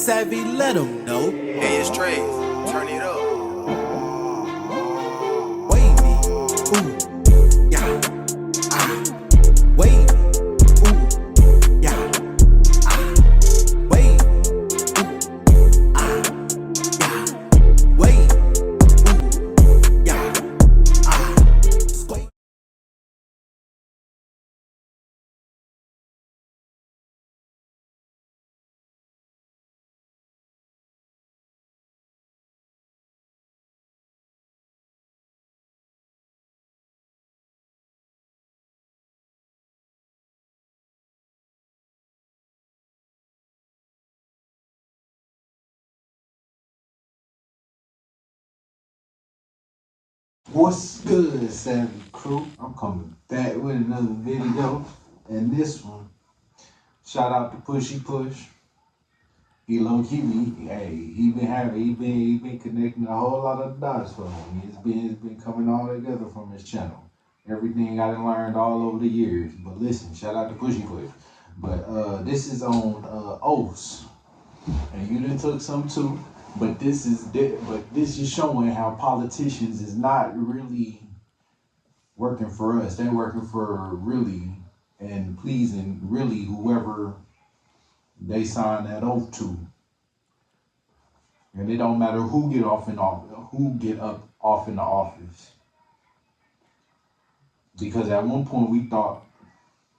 Savvy, let them know. Hey, it's Trey. Turn it up. Wavy, ooh, yeah, ah. Wavy, ooh, yeah, ah. Wavy, ooh, ah, yeah. Wavy, ooh, yeah, ah. Wavy. What's good, Savvy Crew? I'm coming back with another video, and this one, shout out to Pushy Push. He low key, he been connecting a whole lot of dots for me. It's been coming all together from his channel. Everything I done learned all over the years. But listen, shout out to Pushy Push. But this is on Oaths, and you done took some too. But this is showing how politicians is not really working for us. They're working for really and pleasing really whoever they sign that oath to. And it don't matter who get up off in the office. Because at one point we thought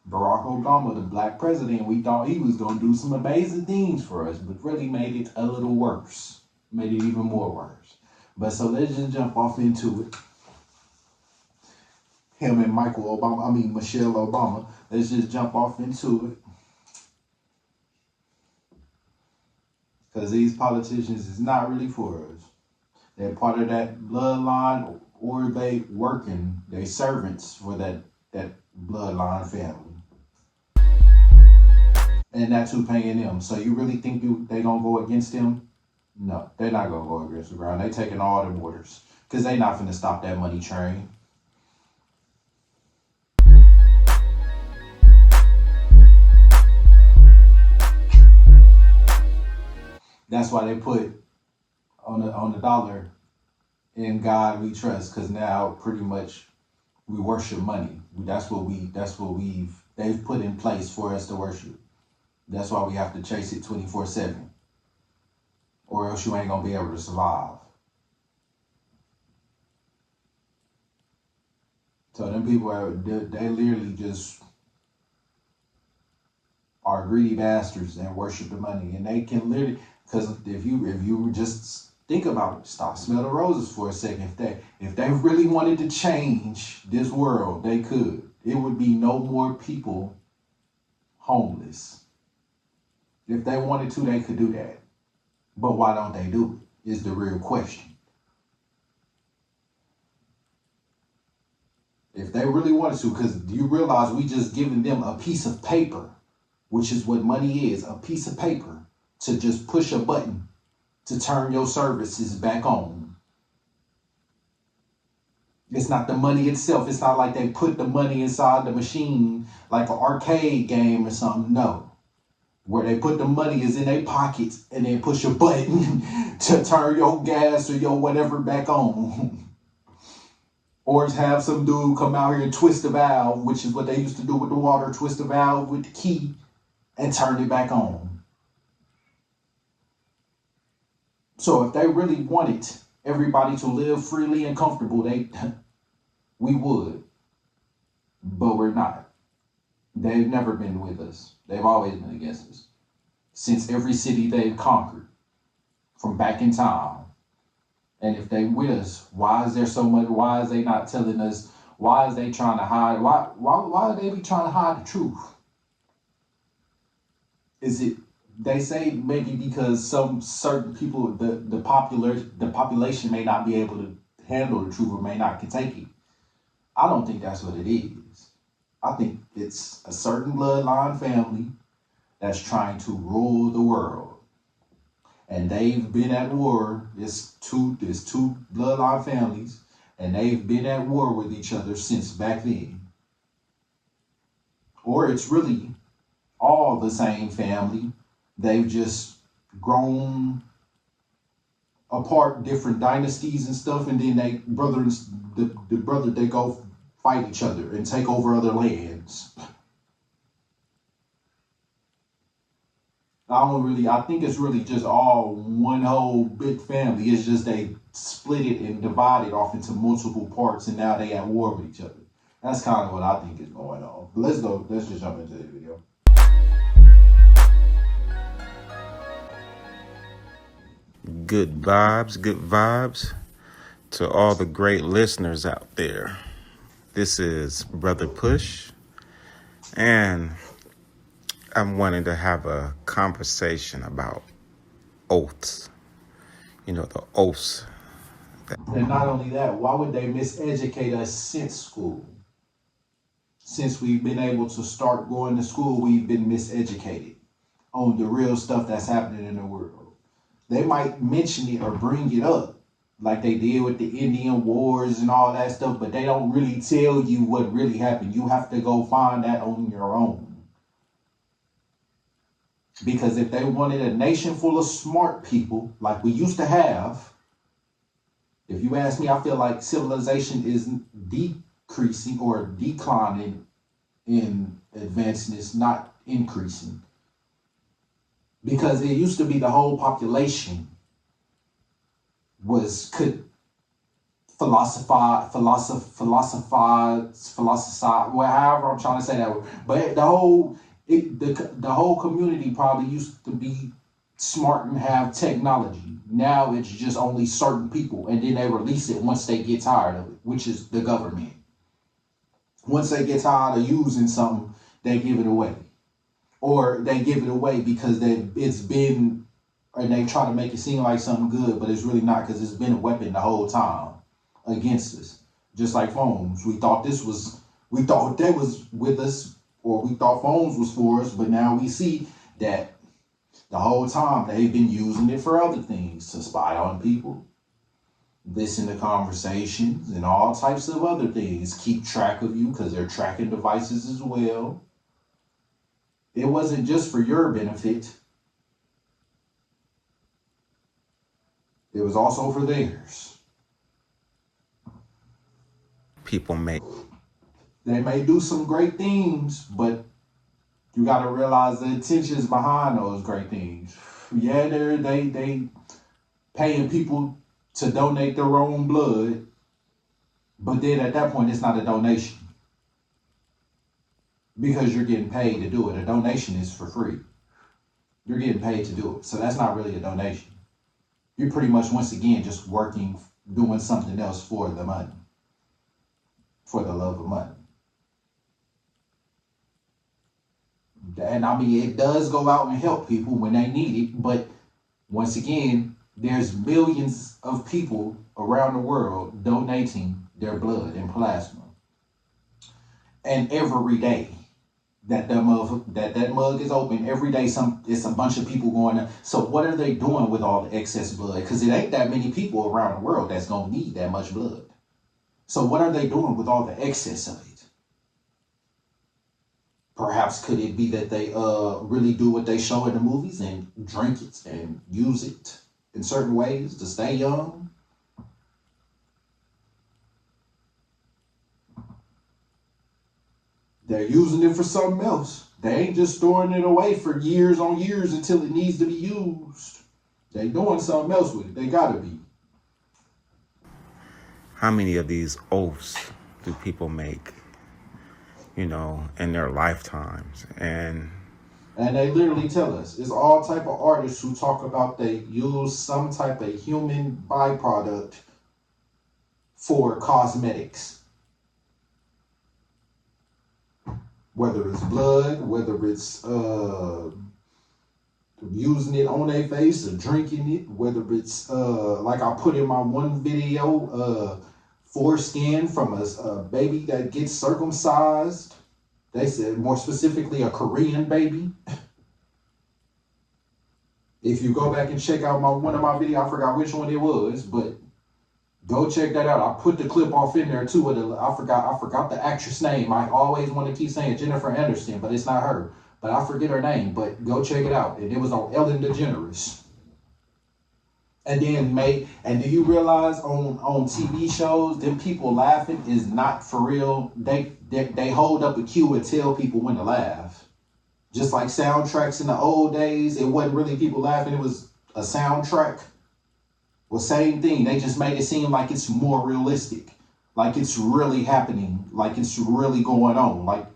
Barack Obama, the black president, we thought he was gonna do some amazing things for us, but really made it a little worse. Made it even more worse. But so let's just jump off into it. Him and Michelle Obama. Let's just jump off into it. Because these politicians is not really for us. They're part of that bloodline, or they servants for that bloodline family. And that's who paying them. So you really think they gonna go against them? No, they're not gonna go against the ground. They taking all the orders. Because they not finna stop that money train. That's why they put on the dollar, in God we trust, because now pretty much we worship money. They've put in place for us to worship. That's why we have to chase it 24/7, or else you ain't gonna be able to survive. So them people they literally just are greedy bastards and worship the money, and they can literally, because if you just think about it, stop, smell the roses for a second. If they really wanted to change this world, they could. It would be no more people homeless. If they wanted to, they could do that. But why don't they do it? Is the real question. If they really wanted to, because you realize we just giving them a piece of paper, which is what money is, a piece of paper to just push a button to turn your services back on. It's not the money itself. It's not like they put the money inside the machine like an arcade game or something. No. Where they put the money is in their pockets and then push a button to turn your gas or your whatever back on. Or have some dude come out here and twist the valve, which is what they used to do with the water, twist the valve with the key and turn it back on. So if they really wanted everybody to live freely and comfortable, we would. But we're not. They've never been with us. They've always been against us. Since every city they've conquered from back in time. And if they with us, why is there so much? Why is they not telling us? Why is they trying to hide? Why they be trying to hide the truth? Is it, they say maybe because some certain people, the population may not be able to handle the truth, or may not can take it. I don't think that's what it is. I think it's a certain bloodline family that's trying to rule the world. And they've been at war. There's two bloodline families, and they've been at war with each other since back then. Or it's really all the same family. They've just grown apart different dynasties and stuff, and then they they go fight each other and take over other lands. I think it's really just all one whole big family. It's just they split it and divided off into multiple parts, and now they at war with each other. That's kind of what I think is going on. But let's just jump into the video. Good vibes to all the great listeners out there. This is Brother Push, and I'm wanting to have a conversation about oaths. You know, the oaths. And not only that, why would they miseducate us since school? Since we've been able to start going to school, we've been miseducated on the real stuff that's happening in the world. They might mention it or bring it up like they did with the Indian Wars and all that stuff, but they don't really tell you what really happened. You have to go find that on your own. Because if they wanted a nation full of smart people like we used to have, if you ask me, I feel like civilization is decreasing or declining in advancements, not increasing. Because it used to be the whole population could philosophize, well, however I'm trying to say that word. But the whole community probably used to be smart and have technology. Now it's just only certain people, and then they release it once they get tired of it, which is the government. Once they get tired of using something, they give it away. Or they give it away because it's been, and they try to make it seem like something good, but it's really not, because it's been a weapon the whole time against us. Just like phones. We thought they was with us, or we thought phones was for us, but now we see that the whole time they've been using it for other things, to spy on people, listen to conversations, and all types of other things, keep track of you, because they're tracking devices as well. It wasn't just for your benefit. It was also for theirs. They may do some great things, but you got to realize the intentions behind those great things. Yeah, they paying people to donate their own blood, but then at that point, it's not a donation. Because you're getting paid to do it. A donation is for free. You're getting paid to do it. So that's not really a donation. You're pretty much, once again, just working, doing something else for the money. For the love of money. And I mean, it does go out and help people when they need it. But once again, there's millions of people around the world donating their blood and plasma. And every day that mug is open, every day it's a bunch of people going there. So what are they doing with all the excess blood? Because it ain't that many people around the world that's going to need that much blood. So what are they doing with all the excess of it? Perhaps could it be that they really do what they show in the movies and drink it and use it in certain ways to stay young? They're using it for something else. They ain't just storing it away for years on years until it needs to be used. They doing something else with it. They gotta be. How many of these oaths do people make, in their lifetimes? And they literally tell us, it's all type of artists who talk about they use some type of human byproduct for cosmetics. Whether it's blood, whether it's using it on their face or drinking it, whether it's like I put in my one video, foreskin from a baby that gets circumcised. They said more specifically a Korean baby. If you go back and check out one of my videos, I forgot which one it was, but go check that out. I put the clip off in there too. I forgot the actress name. I always want to keep saying Jennifer Aniston, but it's not her. But I forget her name. But go check it out. And it was on Ellen DeGeneres. And then and do you realize on TV shows, them people laughing is not for real. They hold up a cue and tell people when to laugh. Just like soundtracks in the old days, it wasn't really people laughing, it was a soundtrack. Well, same thing. They just made it seem like it's more realistic. Like it's really happening. Like it's really going on. Like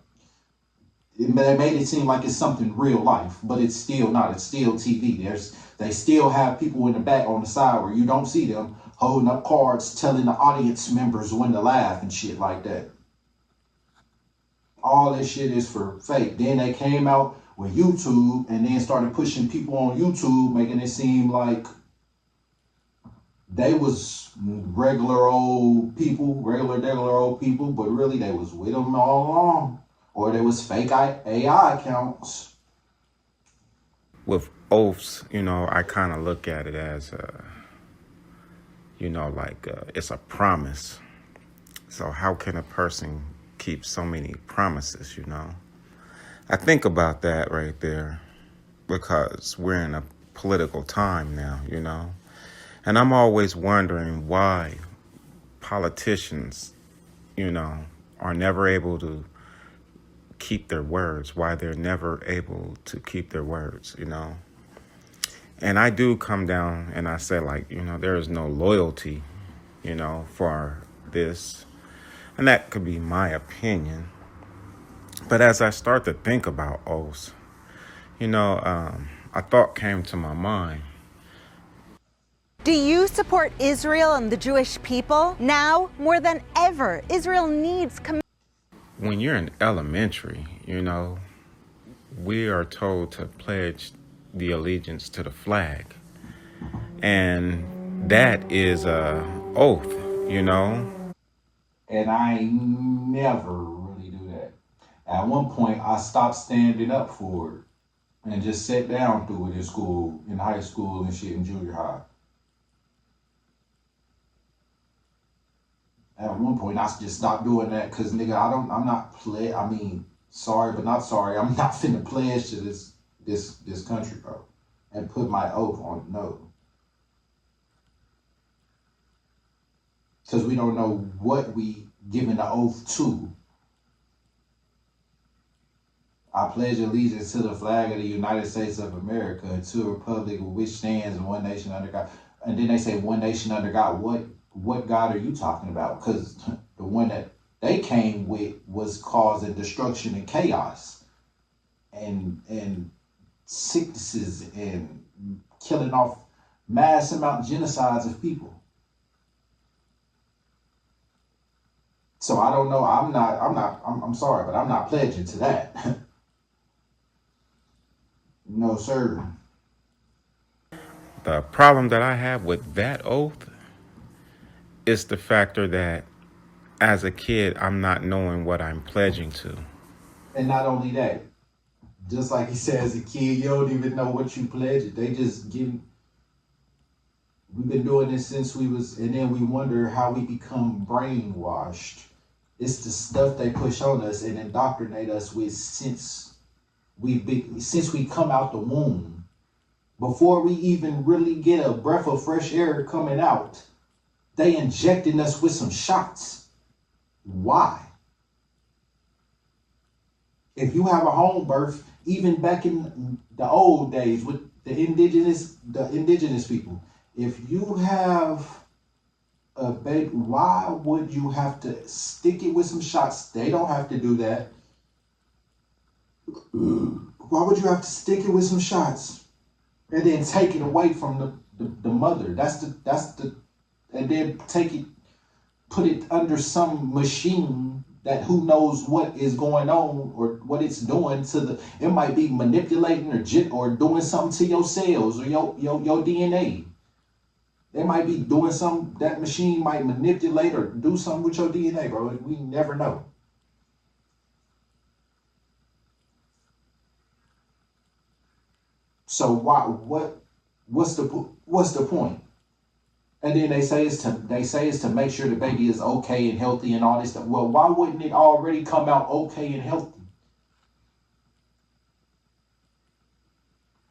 they made it seem like it's something real life, but it's still not. It's still TV. They still have people in the back on the side where you don't see them holding up cards telling the audience members when to laugh and shit like that. All this shit is for fake. Then they came out with YouTube and then started pushing people on YouTube, making it seem like they was regular old people, but really they was with them all along. Or there was fake AI accounts. With oaths, I kind of look at it as, it's a promise. So how can a person keep so many promises, I think about that right there because we're in a political time now, And I'm always wondering why politicians, are never able to keep their words, why they're never able to keep their words, And I do come down and I say, there is no loyalty, for this. And that could be my opinion. But as I start to think about oaths, a thought came to my mind. Do you support Israel and the Jewish people? Now, more than ever, Israel needs When you're in elementary, we are told to pledge the allegiance to the flag. And that is a oath, And I never really do that. At one point, I stopped standing up for it and just sat down through it in school, in high school and shit, in junior high. At one point, I just stopped doing that because, nigga, sorry, but not sorry. I'm not finna pledge to this country, bro, and put my oath on, no. Because we don't know what we giving the oath to. I pledge allegiance to the flag of the United States of America and to a republic which stands one nation under God. And then they say one nation under God. What God are you talking about? Because the one that they came with was causing destruction and chaos and sicknesses and killing off mass amount of genocides of people. So I don't know. I'm sorry, but I'm not pledging to that. No, sir. The problem that I have with that oath is the factor that as a kid, I'm not knowing what I'm pledging to. And not only that, just like he said, as a kid, you don't even know what you pledge. They just give. We've been doing this since we was, and then we wonder how we become brainwashed. It's the stuff they push on us and indoctrinate us with since we come out the womb. Before we even really get a breath of fresh air coming out, they injecting us with some shots. Why? If you have a home birth, even back in the old days with the indigenous people, if you have a baby, why would you have to stick it with some shots? They don't have to do that. Why would you have to stick it with some shots and then take it away from the mother? And then put it under some machine that who knows what is going on or what it's doing to it might be manipulating or doing something to your cells or your DNA. They might be doing something, that machine might manipulate or do something with your DNA, bro. We never know. So what's the point? And then they say it's to make sure the baby is okay and healthy and all this stuff. Well, why wouldn't it already come out okay and healthy?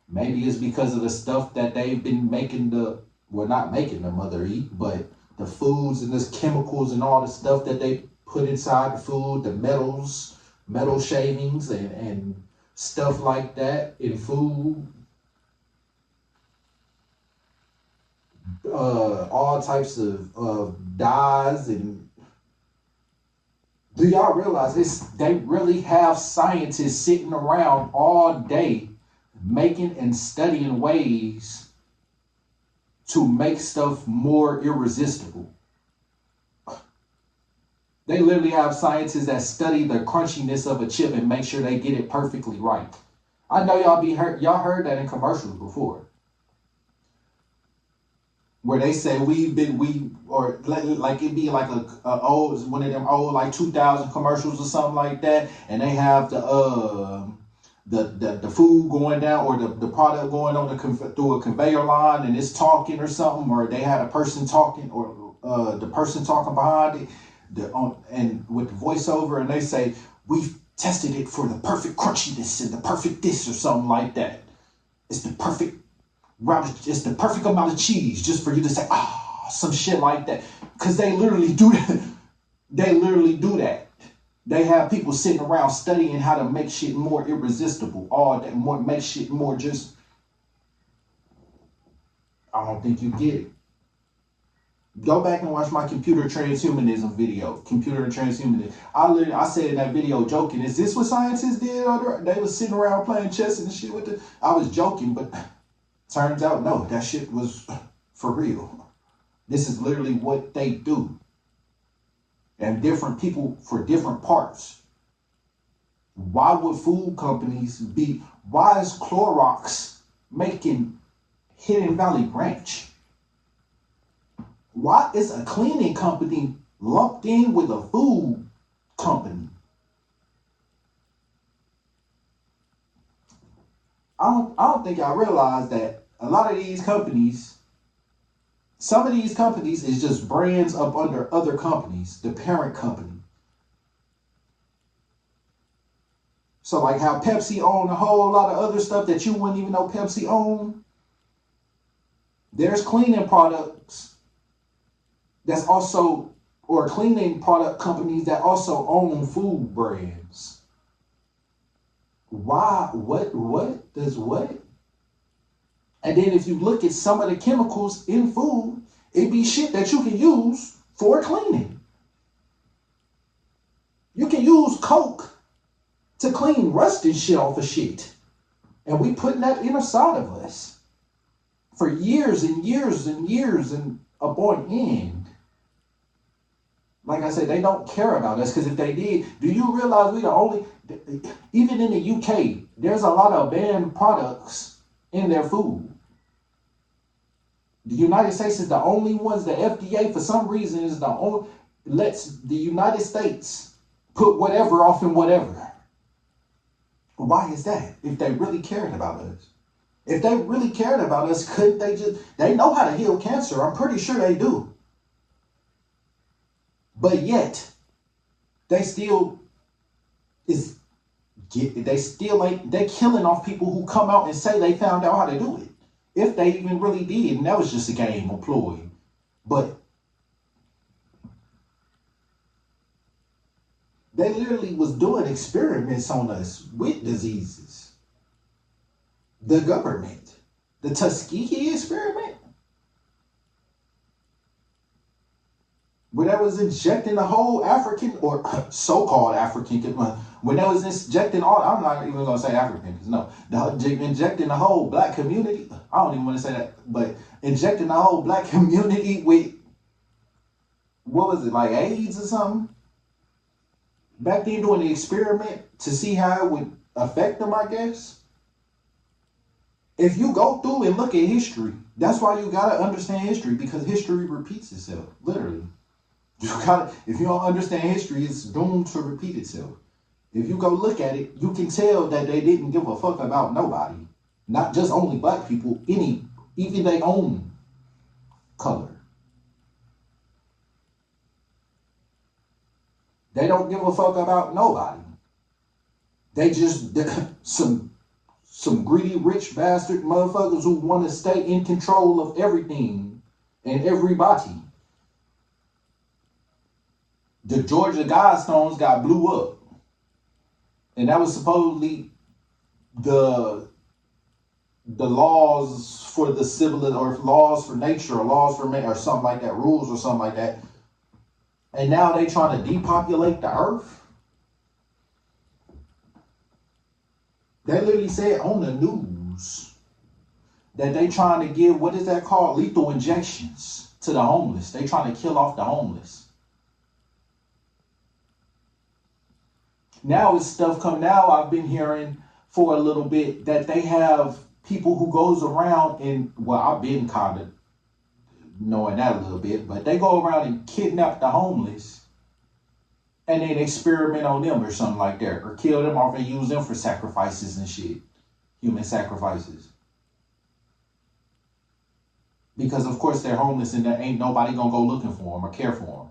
Maybe it's because of the stuff that they've been making the Well, not making the mother eat, but the foods and this chemicals and all the stuff that they put inside the food, the metals, metal shavings and stuff like that in food. All types of dyes. And do y'all realize they really have scientists sitting around all day making and studying ways to make stuff more irresistible? They literally have scientists that study the crunchiness of a chip and make sure they get it perfectly right. I know y'all heard that in commercials before, where they say or like it'd be like a old, one of them old like 2000 commercials or something like that, and they have the food going down, or the product going on through a conveyor line, and it's talking or something, or they had a person talking, or the person talking behind it, and with the voiceover, and they say, we've tested it for the perfect crunchiness and the perfect this or something like that. It's the perfect amount of cheese, just for you to say, some shit like that. Because they literally do that. They have people sitting around studying how to make shit more irresistible, all that, make shit more just. I don't think you get it. Go back and watch my computer transhumanism video. Computer transhumanism. I said in that video, joking, is this what scientists did? They was sitting around playing chess and shit with it. I was joking, but turns out, no, that shit was for real. This is literally what they do. And different people for different parts. Why would food companies why is Clorox making Hidden Valley Ranch? Why is a cleaning company lumped in with a food company? I don't think I realize that a lot of these companies, some of these companies is just brands up under other companies, the parent company. So like how Pepsi own a whole lot of other stuff that you wouldn't even know Pepsi own. There's cleaning products that's also, or cleaning product companies that also own food brands. Why? What does what? And then if you look at some of the chemicals in food, it be shit that you can use for cleaning. You can use Coke to clean rust and shit off of shit. And we putting that inside of us for years and years and years and upon end. Like I said, they don't care about us, because if they did, do you realize we the only, even in the UK, there's a lot of banned products in their food. The United States is the only ones, the FDA for some reason is the only, lets the United States put whatever off in whatever. Why is that? If they really cared about us. If they really cared about us, couldn't they know how to heal cancer. I'm pretty sure they do. But yet, they killing off people who come out and say they found out how to do it. If they even really did, and that was just a game, a ploy. But they literally was doing experiments on us with diseases. The government. The Tuskegee experiment. When they was injecting the whole African, or so-called African, when they was injecting all, I'm not even going to say Africans, no. Injecting the whole black community, I don't even want to say that, but injecting the whole black community with, what was it, like AIDS or something? Back then doing the experiment to see how it would affect them, I guess. If you go through and look at history, that's why you got to understand history, because history repeats itself, literally. If you don't understand history, it's doomed to repeat itself. If you go look at it, you can tell that they didn't give a fuck about nobody. Not just only black people, even their own color. They don't give a fuck about nobody. They just some greedy rich bastard motherfuckers who want to stay in control of everything and everybody. The Georgia Guidestones got blew up, and that was supposedly the laws for the civil, or laws for nature, or laws for man, or something like that, rules or something like that. And now they trying to depopulate the earth. They literally said on the news that they trying to give, what is that called, lethal injections to the homeless. They trying to kill off the homeless. Now it's stuff come now. I've been hearing for a little bit that they have people who goes around and, well, I've been kind of knowing that a little bit, but they go around and kidnap the homeless and then experiment on them or something like that, or kill them off and use them for sacrifices and shit, human sacrifices. Because of course they're homeless and there ain't nobody gonna go looking for them or care for them.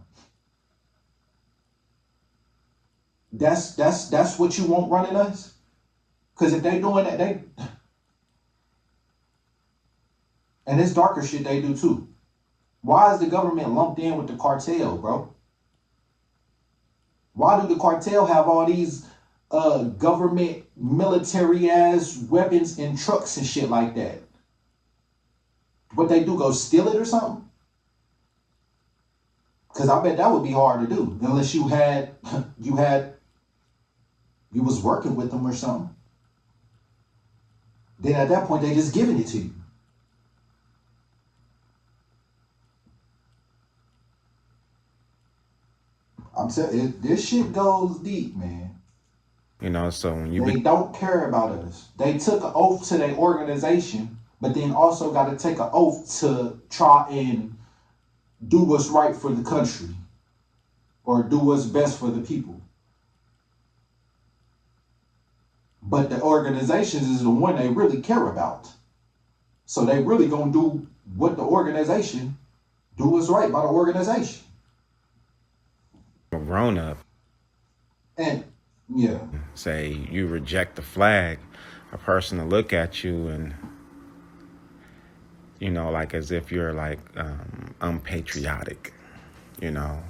That's what you want running us? Because if they doing that, they, and it's darker shit they do too. Why is the government lumped in with the cartel, bro? Why do the cartel have all these government military ass weapons and trucks and shit like that? What they do, go steal it or something? Because I bet that would be hard to do unless you was working with them or something. Then at that point they just giving it to you. I'm telling you, this shit goes deep, man. You know, so when you They don't care about us. They took an oath to their organization, but then also got to take an oath to try and do what's right for the country or do what's best for the people. But the organizations is the one they really care about. So they really gonna do what the organization, do what's right by the organization. a grown up, And yeah, say you reject the flag, a person to look at you and, you know, like as if you're like unpatriotic, you know.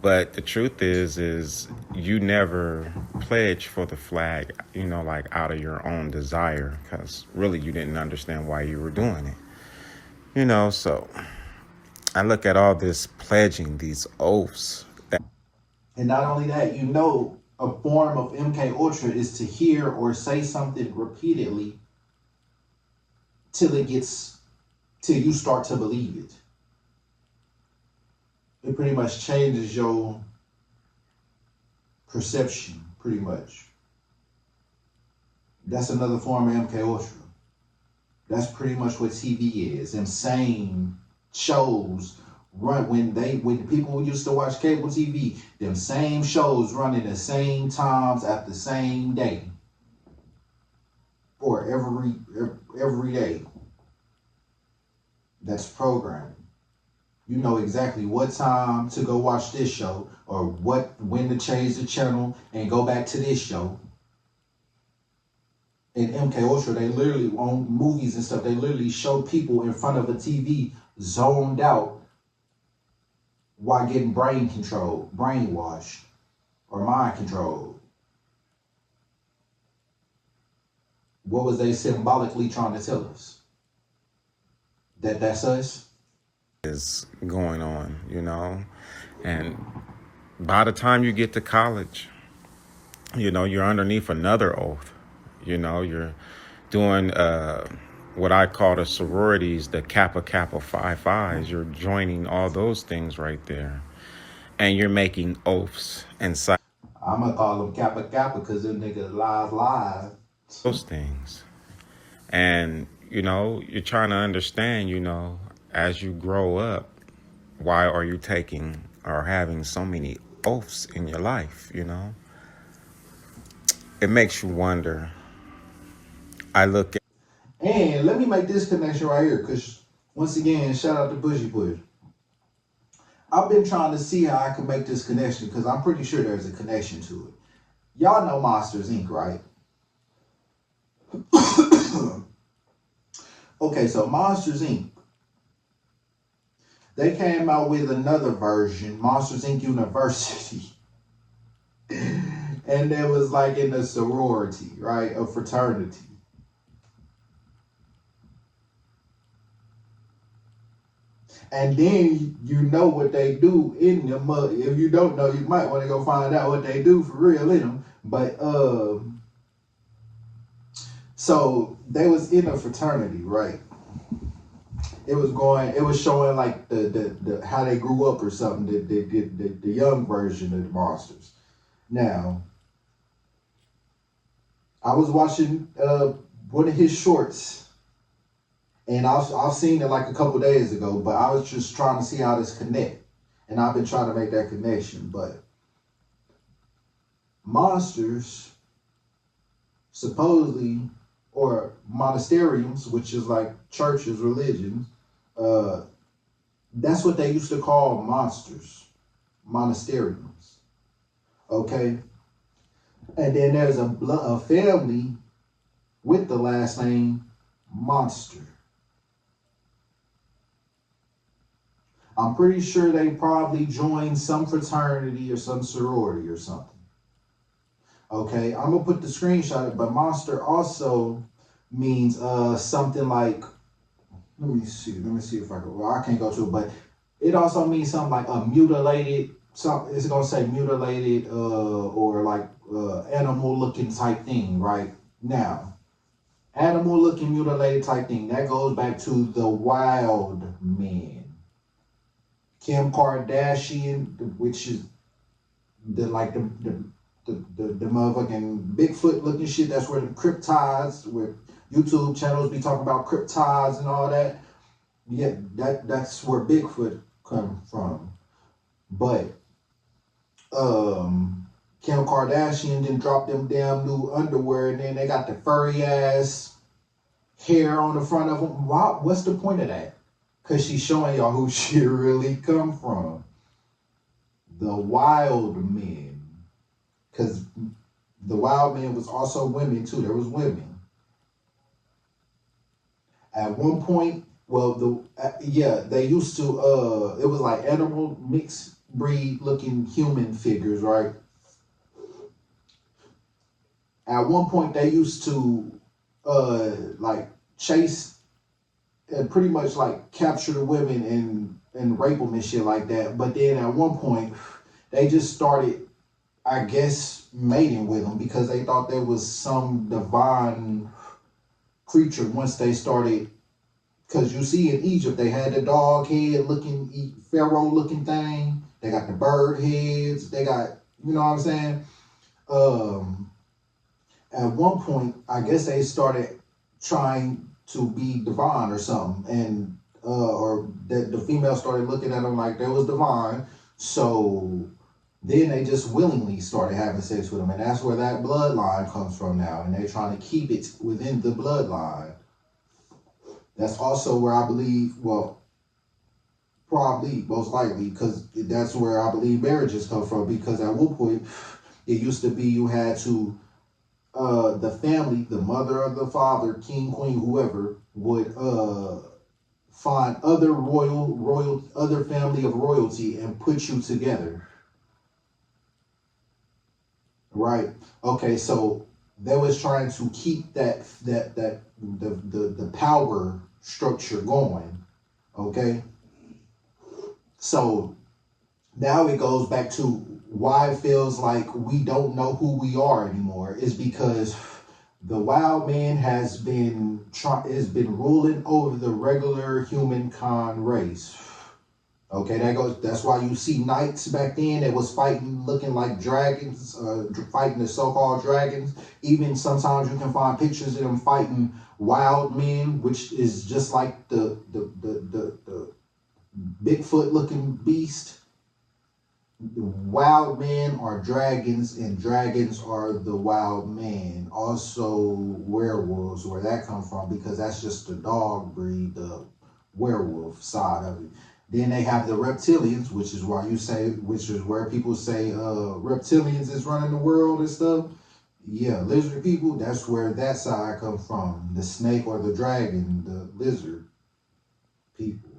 But the truth is you never pledged for the flag, you know, like out of your own desire, because really you didn't understand why you were doing it, you know. So I look at all this pledging, these oaths. and not only that, you know, a form of MK Ultra is to hear or say something repeatedly till you start to believe it. It pretty much changes your perception, pretty much. That's another form of MK Ultra. That's pretty much what TV is. Them same shows run when people used to watch cable TV, them same shows running the same times at the same day. Or every day. That's programming. You know exactly what time to go watch this show or when to change the channel and go back to this show. In MK Ultra, they literally, on movies and stuff, they literally show people in front of a TV zoned out while getting brainwashed, or mind controlled. What was they symbolically trying to tell us? That's us? Is going on, you know. And by the time you get to college, you know, you're underneath another oath. You know, you're doing what I call the sororities, the Kappa Kappa Phi Phis. You're joining all those things right there. And you're making oaths and I'm going to call them Kappa Kappa because them niggas live. those things. And, you know, you're trying to understand, you know, as you grow up, why are you taking or having so many oaths in your life, you know? It makes you wonder. I look at... And let me make this connection right here, because once again, shout out to Bushy Push. I've been trying to see how I can make this connection because I'm pretty sure there's a connection to it. Y'all know Monsters Inc., right? Okay, so Monsters Inc. They came out with another version, Monsters Inc. University. And it was like in a sorority, right? A fraternity. And then you know what they do in them. If you don't know, you might want to go find out what they do for real in them. But so they was in a fraternity, right? It was showing like the how they grew up or something. The young version of the monsters. Now, I was watching one of his shorts, and I've seen it like a couple days ago, but I was just trying to see how this connect, and I've been trying to make that connection. But monsters, supposedly, or monasteriums, which is like churches, religions, that's what they used to call monsters, monasteriums. Okay, and then there's a family with the last name Monster. I'm pretty sure they probably joined some fraternity or some sorority or something. Okay, I'm gonna put the screenshot, but monster also means something like, let me see if I can, well, I can't go to it, but it also means something like a mutilated, it's gonna say mutilated or like animal looking type thing, right? Now, animal looking mutilated type thing, that goes back to the wild men. Kim Kardashian, which is the motherfucking Bigfoot looking shit. That's where the cryptids, where YouTube channels be talking about cryptids and all that. Yeah, that's where Bigfoot come from. But Kim Kardashian didn't drop them damn new underwear, and then they got the furry ass hair on the front of them. What's the point of that? Because she's showing y'all who she really come from. The wild men. Because the wild men was also women too. There was women. At one point, well, they used to, it was like animal mixed breed looking human figures, right? At one point, they used to, like, chase and pretty much, like, capture the women and rape them and shit like that. But then at one point, they just started, I guess, mating with them because they thought there was some divine creature once they started. Because you see in Egypt, they had the dog head looking, pharaoh looking thing. They got the bird heads. They got, you know what I'm saying? At one point, I guess they started trying to be divine or something. And, or that the female started looking at them like they was divine. So then they just willingly started having sex with them. And that's where that bloodline comes from now. And they're trying to keep it within the bloodline. That's also where I believe, well, probably, most likely, because that's where I believe marriages come from. Because at one point, it used to be you had to, the family, the mother or the father, king, queen, whoever, would find other other family of royalty and put you together. Right? Okay, so they was trying to keep the power structure going. Okay, so now it goes back to why it feels like we don't know who we are anymore, is because the wild man has been ruling over the regular humankind race. Okay, that's why you see knights back then that was fighting, looking like dragons, fighting the so-called dragons. Even sometimes you can find pictures of them fighting wild men, which is just like the Bigfoot looking beast. Wild men are dragons, and dragons are the wild men. Also werewolves, where that comes from, because that's just the dog breed, the werewolf side of it. Then they have the reptilians, which is where people say reptilians is running the world and stuff. Yeah, lizard people, that's where that side comes from. The snake or the dragon, the lizard people.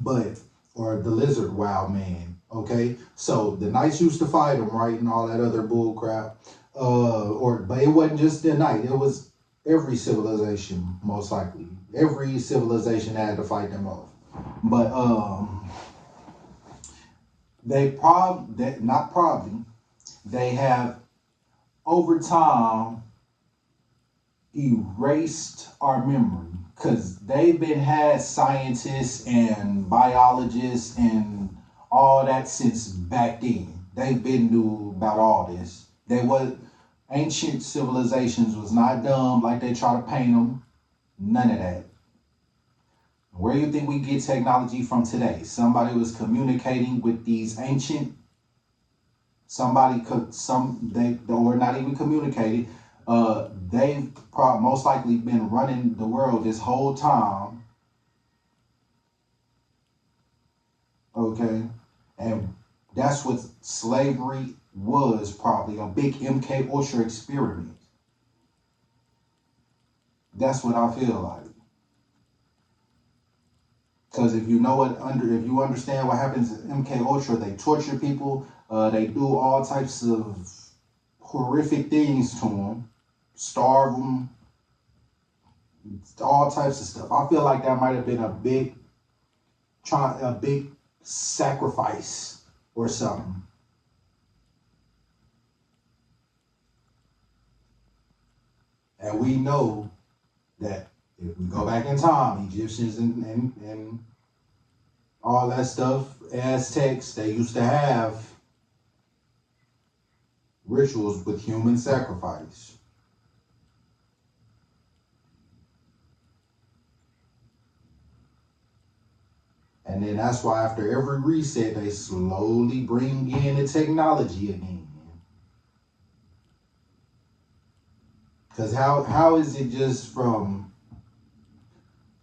or the lizard wild man. Okay, so the knights used to fight them, right, and all that other bull crap. But it wasn't just the knight; it was every civilization, most likely. Every civilization had to fight them off. But they have over time erased our memory, because they've been had scientists and biologists and all that since back then. They've been knew about all this. Ancient civilizations was not dumb like they try to paint them. None of that. Where do you think we get technology from today? Somebody was communicating with these ancient. They were not even communicating. They've most likely been running the world this whole time. Okay, and that's what slavery was, probably a big MK Ultra experiment. That's what I feel like. Because if you understand what happens in MK Ultra, they torture people. They do all types of horrific things to them, starve them, all types of stuff. I feel like that might have been a big sacrifice or something. And we know that if we go back in time, Egyptians and all that stuff, Aztecs, they used to have rituals with human sacrifice. And then that's why after every reset, they slowly bring in the technology again. Because how is it just from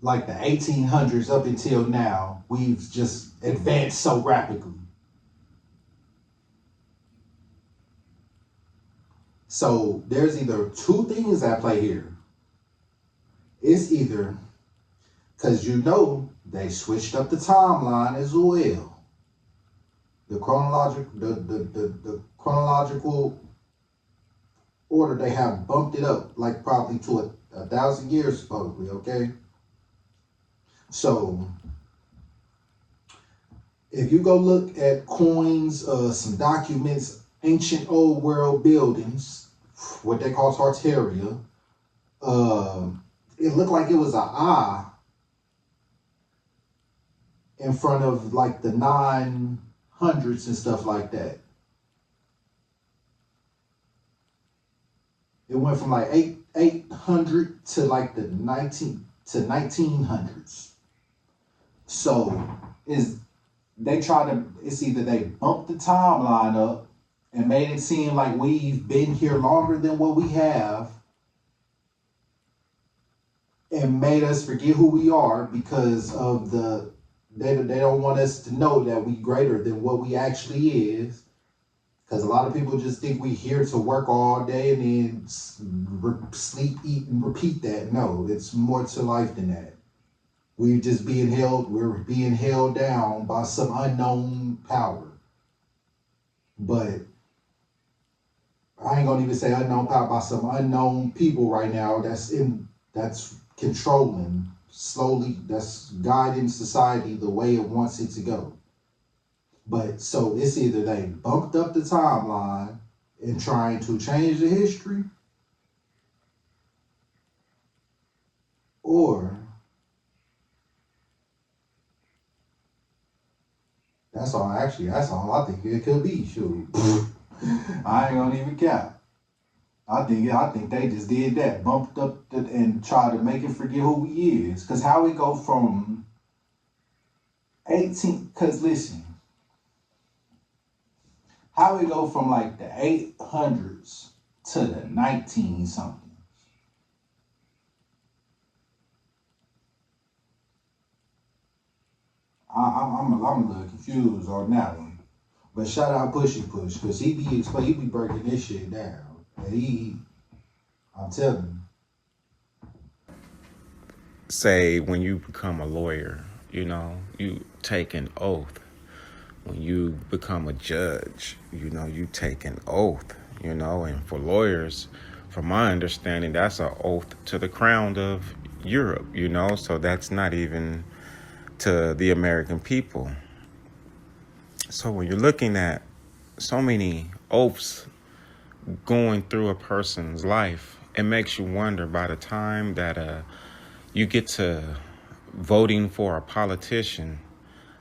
like the 1800s up until now, we've just advanced so rapidly? So there's either two things at play here. It's either, because they switched up the timeline as well. The chronological order, they have bumped it up like probably to 1,000 years supposedly, okay? So if you go look at coins, some documents, ancient old world buildings, what they call Tartaria, it looked like it was an eye in front of like the 900s and stuff like that. It went from like 800 to like the 1900s. So it's either they bumped the timeline up and made it seem like we've been here longer than what we have, and made us forget who we are because of they don't want us to know that we greater than what we actually is. Because a lot of people just think we're here to work all day and then sleep, eat, and repeat that. No, it's more to life than that. We're being held down by some unknown power. But I ain't gonna even say unknown power, by some unknown people right now that's controlling slowly, that's guiding society the way it wants it to go. But so it's either they bumped up the timeline in trying to change the history, or that's all I think it could be. Shoot. I ain't gonna even cap. I think they just did that, bumped up and tried to make it forget who we is. Cause how we go from 18, cause listen, how we go from like the 800s to the 19 something. I'm a little confused on that one. But shout out Pushy Push, because he be breaking this shit down. And I'm telling you. Say when you become a lawyer, You know, you take an oath. When you become a judge, you know, you take an oath, you know, and for lawyers, from my understanding, that's an oath to the crown of Europe, you know, so that's not even to the American people. So when you're looking at so many oaths going through a person's life, it makes you wonder by the time that you get to voting for a politician,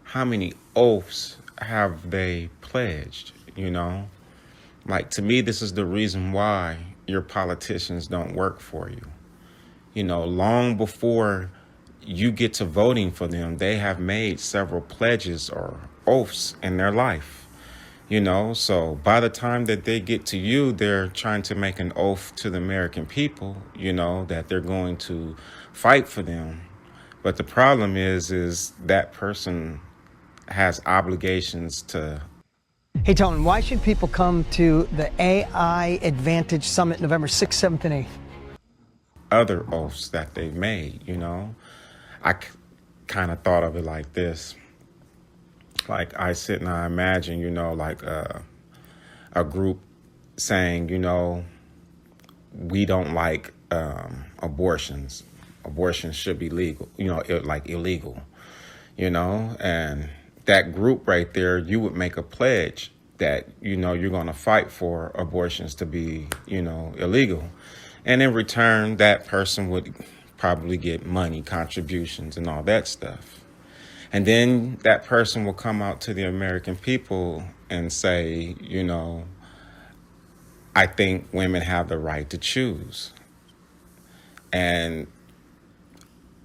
how many oaths have they pledged, you know? Like, to me, this is the reason why your politicians don't work for you. You know, long before you get to voting for them, they have made several pledges or oaths in their life, you know? So by the time that they get to you, they're trying to make an oath to the American people, you know, that they're going to fight for them. But the problem is that person has obligations to. Hey, Tone, why should people come to the AI Advantage Summit November 6th, 7th, and 8th? Other oaths that they've made, you know? I kind of thought of it like this. Like, I sit and I imagine, you know, like a group saying, you know, we don't like abortions. Abortions should be legal, you know, like illegal, you know? And that group right there, you would make a pledge that, you know, you're going to fight for abortions to be, you know, illegal. And in return, that person would probably get money, contributions, and all that stuff. And then that person will come out to the American people and say, you know, I think women have the right to choose. And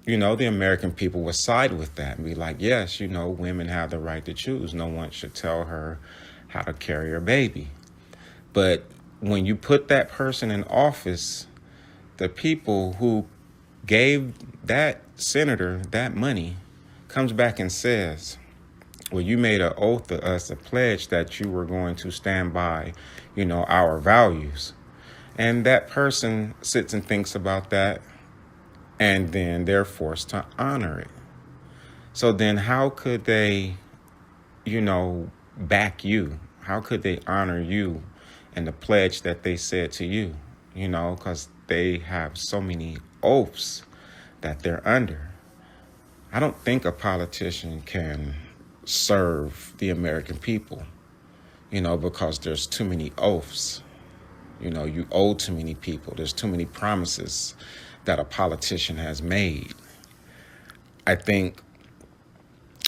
you know, the American people would side with that and be like, yes, you know, women have the right to choose. No one should tell her how to carry her baby. But when you put that person in office, the people who gave that senator that money comes back and says, well, you made an oath to us, a pledge that you were going to stand by, you know, our values. And that person sits and thinks about that, and then they're forced to honor it. So then how could they, you know, back you? How could they honor you and the pledge that they said to you? You know, because they have so many oaths that they're under. I don't think a politician can serve the American people, you know, because there's too many oaths. You know, you owe too many people. There's too many promises that a politician has made. I think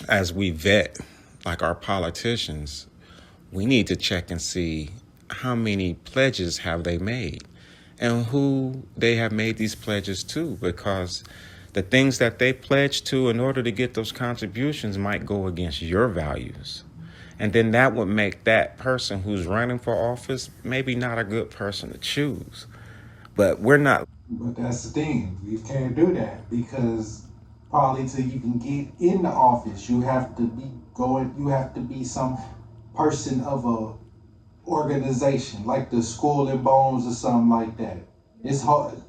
as we vet, like our politicians, we need to check and see how many pledges have they made and who they have made these pledges to, because the things that they pledge to in order to get those contributions might go against your values. And then that would make that person who's running for office maybe not a good person to choose. But we're not. But that's the thing. You can't do that because probably till you can get in the office, you have to be some person of a organization, like the Skull and Bones or something like that. It's hard.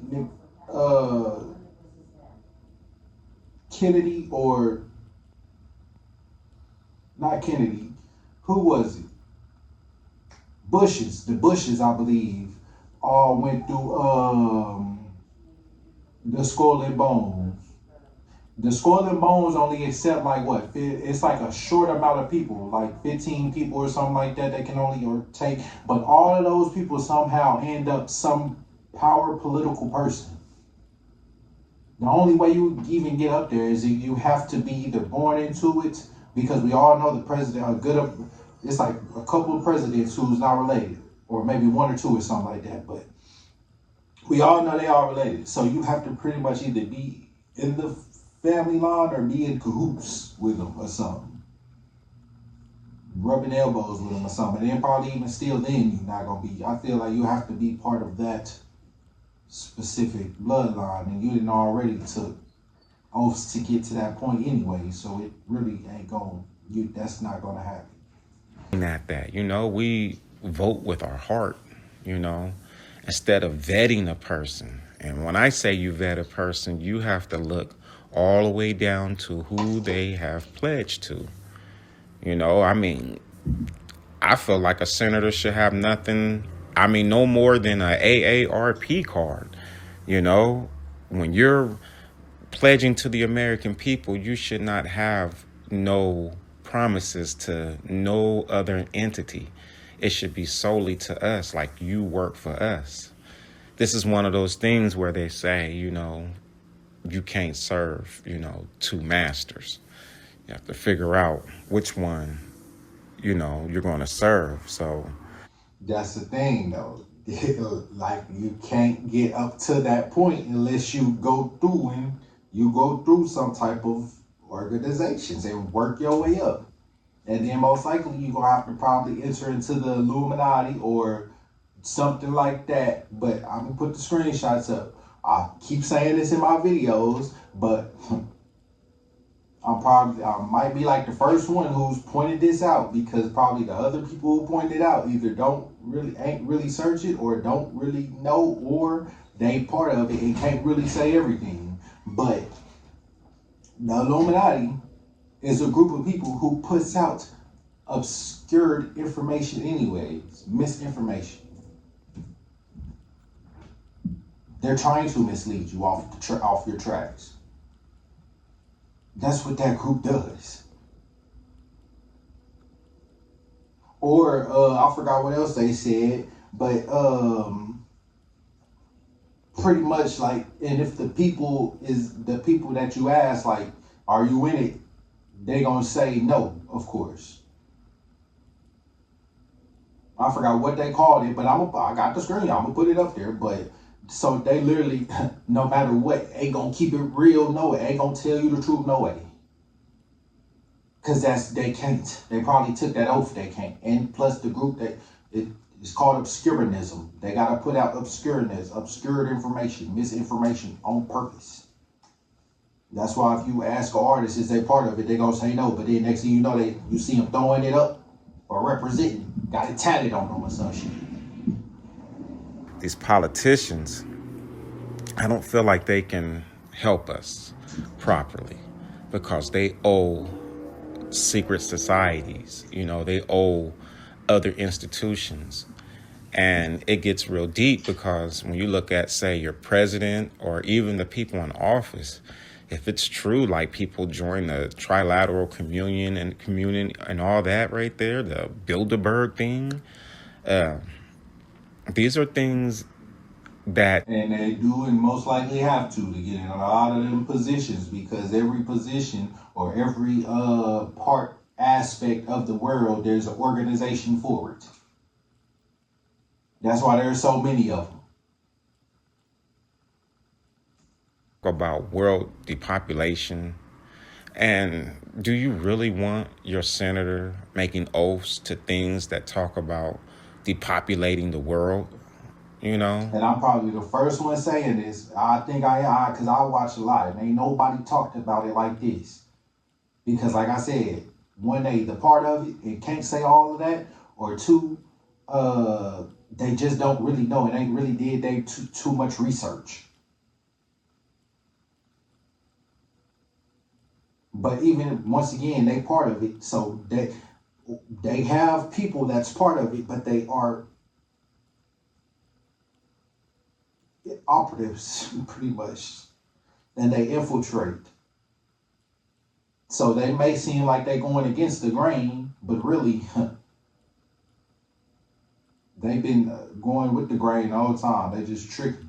Kennedy or not Kennedy. Who was it? The Bushes, I believe, all went through the Skull and Bones. The Skull and Bones only accept like what? It's like a short amount of people, like 15 people or something like that. They can only take, but all of those people somehow end up some power political person. The only way you even get up there is you have to be either born into it, because we all know the president, it's like a couple of presidents who's not related, or maybe one or two or something like that, but we all know they are related. So you have to pretty much either be in the family line or be in cahoots with them or something. Rubbing elbows with them or something. And then probably even still then you're not going to be. I feel like you have to be part of that specific bloodline, and you didn't already took oaths to get to that point anyway, so it really ain't that's not going to happen. At that, you know, we vote with our heart, you know, instead of vetting a person. And when I say you vet a person, you have to look all the way down to who they have pledged to. You know, I mean, I feel like a senator should have nothing, I mean, no more than a AARP card. You know, when you're pledging to the American people, you should not have no promises to no other entity. It should be solely to us, like you work for us. This is one of those things where they say, you know, you can't serve, you know, two masters. You have to figure out which one, you know, you're going to serve. So That's the thing, though. Like, you can't get up to that point unless you go through some type of organizations and work your way up. And then most likely you're going to have to probably enter into the Illuminati or something like that. But I'm going to put the screenshots up. I keep saying this in my videos, but I might be like the first one who's pointed this out, because probably the other people who pointed it out either ain't really search it, or don't really know, or they part of it and can't really say everything. But the Illuminati is a group of people who puts out obscured information anyways, misinformation. They're trying to mislead you off your tracks. That's what that group does. Or I forgot what else they said, but pretty much like, and if the people that you ask, like, are you in it? They gonna say no, of course. I forgot what they called it, but I got the screen. I'm gonna put it up there. But so they literally, no matter what, ain't gonna keep it real. No, ain't gonna tell you the truth. No way. Cause they can't. They probably took that oath. They can't. And plus the group it's called obscurantism. They gotta put out obscured information, misinformation on purpose. That's why if you ask an artist, is they part of it, they gonna say no. But then next thing you know, you see them throwing it up or representing, got it tatted on them or some shit. these politicians, I don't feel like they can help us properly, because they owe secret societies, you know, they owe other institutions. And it gets real deep, because when you look at, say, your president or even the people in office, if it's true, like people join the Trilateral Communion and all that right there, the Bilderberg thing, these are things that... And they do and most likely have to get in a lot of them positions, because every position or every aspect of the world, there's an organization for it. That's why there's so many of them. About world depopulation. And do you really want your senator making oaths to things that talk about depopulating the world? You know? And I'm probably the first one saying this. I think because I watch a lot, and ain't nobody talked about it like this. Because like I said, one, the part of it can't say all of that, or two, they just don't really know. It ain't really did too much research. But even once again, they part of it, so they have people that's part of it, but they are operatives pretty much, and they infiltrate. So they may seem like they're going against the grain, but really they've been going with the grain all the time. They just tricking.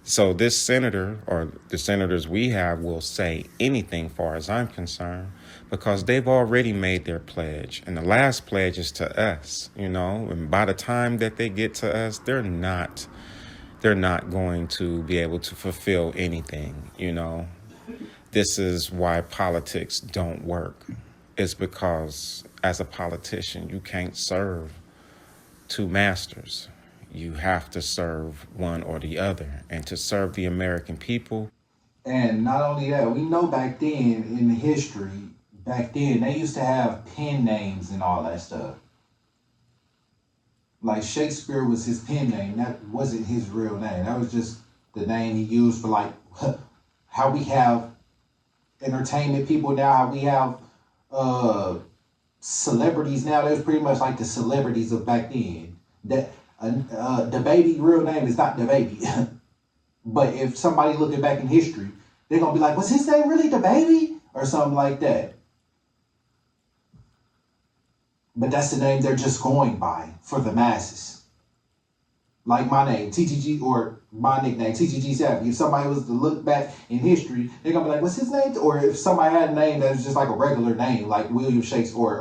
So this senator, or the senators we have, will say anything far as I'm concerned, because they've already made their pledge. And the last pledge is to us, you know, and by the time that they get to us, they're not going to be able to fulfill anything, you know. This is why politics don't work. It's because as a politician, you can't serve two masters. You have to serve one or the other, and to serve the American people. And not only that, we know back then in the history, they used to have pen names and all that stuff. Like Shakespeare was his pen name. That wasn't his real name. That was just the name he used for like how we have entertainment people now, how we have celebrities now. There's pretty much like the celebrities of back then. That the baby real name is not the baby. But if somebody looking back in history, they're gonna be like, was his name really the baby? Or something like that. But that's the name they're just going by for the masses. Like my name, TTG, or my nickname, TTG Savvy. If somebody was to look back in history, they're gonna be like, what's his name? Or if somebody had a name that was just like a regular name, like William Shakespeare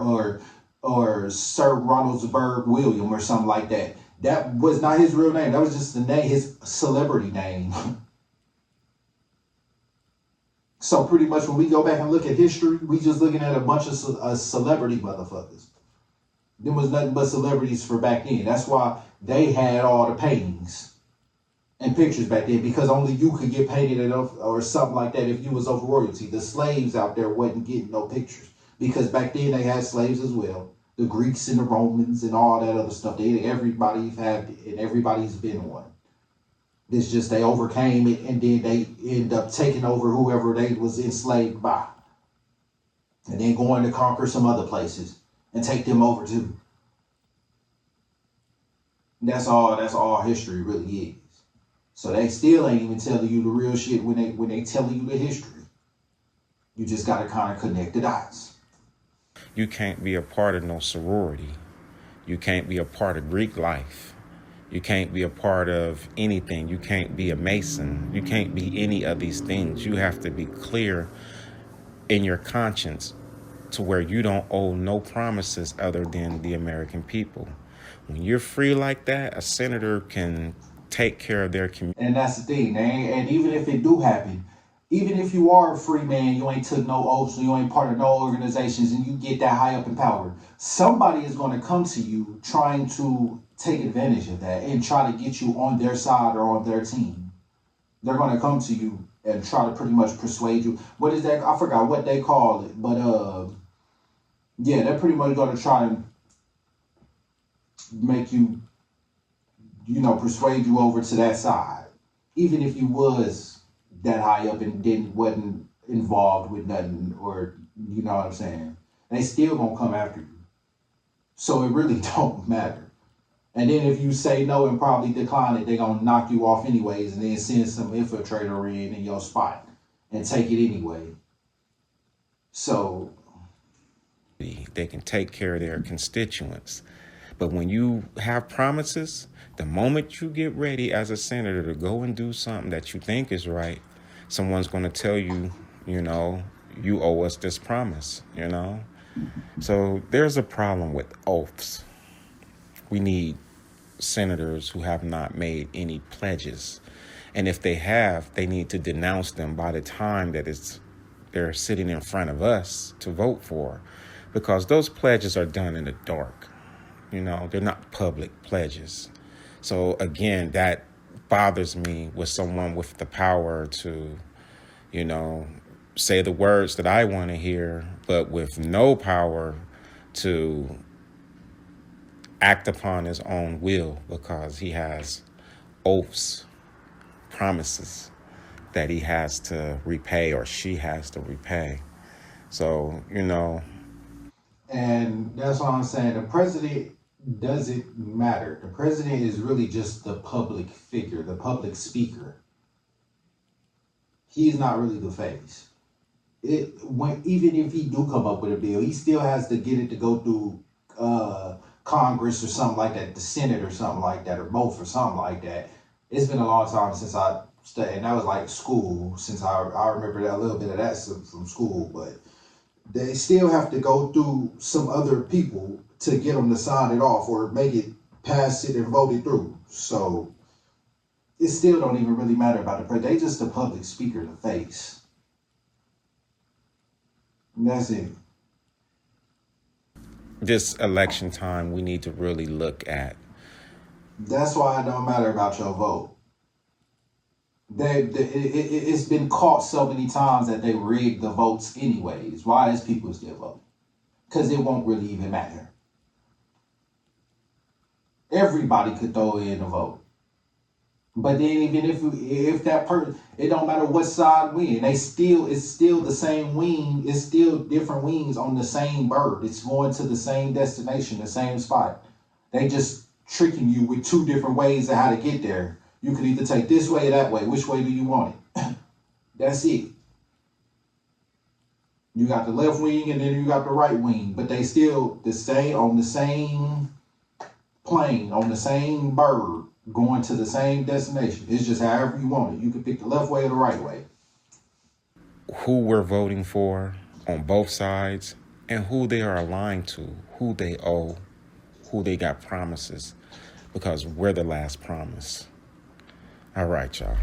or Sir Ronaldsburg William or something like that. That was not his real name. That was just the name, his celebrity name. So pretty much when we go back and look at history, we just looking at a bunch of celebrity motherfuckers. There was nothing but celebrities for back then. That's why they had all the paintings and pictures back then, because only you could get painted enough or something like that if you was of royalty. The slaves out there wasn't getting no pictures, because back then they had slaves as well. The Greeks and the Romans and all that other stuff. Everybody's had, and everybody's been one. It's just they overcame it, and then they end up taking over whoever they was enslaved by. And then going to conquer some other places and take them over too. That's all history really is. So they still ain't even telling you the real shit when they telling you the history. You just gotta kind of connect the dots. You can't be a part of no sorority. You can't be a part of Greek life. You can't be a part of anything. You can't be a Mason. You can't be any of these things. You have to be clear in your conscience to where you don't owe no promises other than the American people. When you're free like that, a senator can take care of their community. And that's the thing, man. And even if it do happen, even if you are a free man, you ain't took no oaths, you ain't part of no organizations, and you get that high up in power, somebody is going to come to you trying to take advantage of that and try to get you on their side or on their team. They're going to come to you and try to pretty much persuade you. What is that? I forgot what they call it, but yeah, they're pretty much going to try and make you, persuade you over to that side, even if you was that high up and wasn't involved with nothing, or you know what I'm saying. They still gonna come after you. So it really don't matter. And then if you say no and probably decline it, they're gonna knock you off anyways, and then send some infiltrator in your spot and take it anyway. So they can take care of their constituents. But when you have promises, the moment you get ready as a senator to go and do something that you think is right, someone's going to tell you, you owe us this promise, So there's a problem with oaths. We need senators who have not made any pledges. And if they have, they need to denounce them by the time that they're sitting in front of us to vote for, because those pledges are done in the dark. They're not public pledges. So again, that bothers me with someone with the power to, say the words that I want to hear, but with no power to act upon his own will, because he has oaths, promises that he has to repay, or she has to repay. So, And that's what I'm saying. The president doesn't matter. The president is really just the public figure, the public speaker. He's not really the face. Even if he do come up with a bill, he still has to get it to go through Congress or something like that, the Senate or something like that, or both or something like that. It's been a long time since I studied, and that was like school, since I remember that, a little bit of that from school, but they still have to go through some other people to get them to sign it off or make it, pass it and vote it through. So it still don't even really matter about the president. They just the public speaker, the face. And that's it. This election time, we need to really look at. That's why it don't matter about your vote. It's been caught so many times that they rigged the votes anyways. Why is people still voting? Because it won't really even matter. Everybody could throw in a vote. But then even if that person, it don't matter what side win, it's still the same wing. It's still different wings on the same bird. It's going to the same destination, the same spot. They just tricking you with two different ways of how to get there. You can either take this way or that way. Which way do you want it? That's it. You got the left wing and then you got the right wing, but they still the same on the same plane, on the same bird, going to the same destination. It's just however you want it. You can pick the left way or the right way. Who we're voting for on both sides and who they are aligned to, who they owe, who they got promises, because we're the last promise. All right, y'all.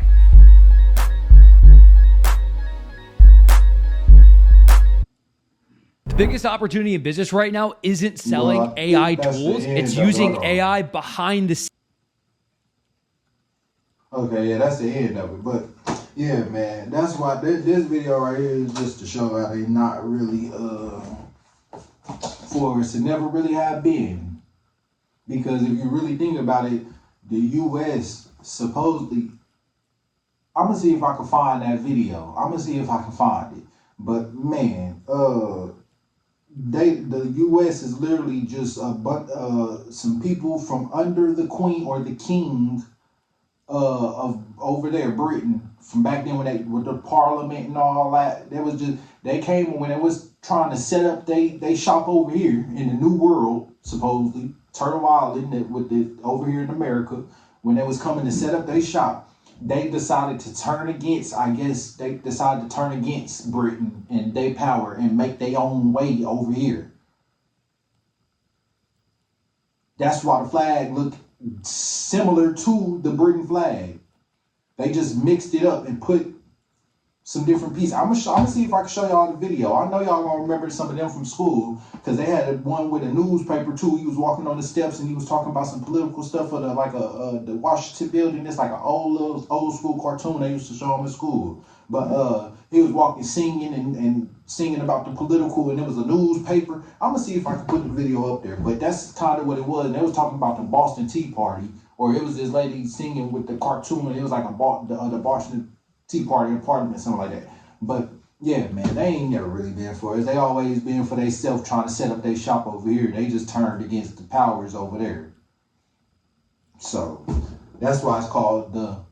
The biggest opportunity in business right now isn't selling Well, AI that's the tools. end It's of it. using Hold on. AI behind the scenes. Okay, yeah, that's the end of it. But yeah, man, that's why this video right here is just to show how they not really for us. It never really have been, because if you really think about it, the U.S. supposedly. I'm gonna see if I can find that video. I'm gonna see if I can find it. But man, the U.S. is literally just some people from under the queen or the king of over there, Britain, from back then when they with the parliament and all that. They came when they was trying to set up they shop over here in the New World, supposedly Turtle Island, over here in America. When they was coming to set up their shop, they decided to turn against. I guess they decided to turn against Britain and their power and make their own way over here. That's why the flag looked similar to the Britain flag. They just mixed it up and put some different pieces. I'm gonna see if I can show y'all the video. I know y'all gonna remember some of them from school, because they had one with a newspaper too. He was walking on the steps and he was talking about some political stuff for the Washington building. It's like an old school cartoon they used to show them in school. But he was walking, singing and singing about the political, and it was a newspaper. I'm gonna see if I can put the video up there. But that's kind of what it was. And they was talking about the Boston Tea Party, or it was this lady singing with the cartoon, and it was like the Boston Tea Party in Parliament, something like that. But yeah, man, they ain't never really been for us. They always been for themselves, trying to set up their shop over here. They just turned against the powers over there. So that's why it's called the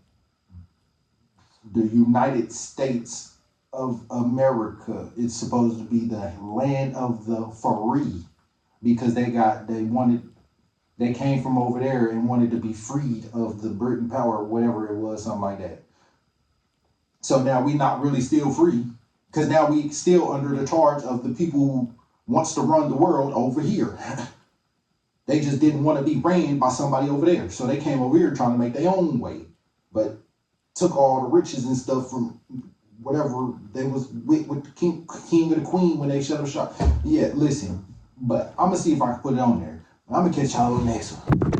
United States of America. It's supposed to be the land of the free, because they came from over there and wanted to be freed of the Britain power, or whatever it was, something like that. So now we not really still free, because now we still under the charge of the people who wants to run the world over here. They just didn't want to be ran by somebody over there. So they came over here trying to make their own way, but took all the riches and stuff from whatever they was with the king or the queen when they shut up shop. Yeah, listen, but I'm going to see if I can put it on there. I'm going to catch y'all on the next one.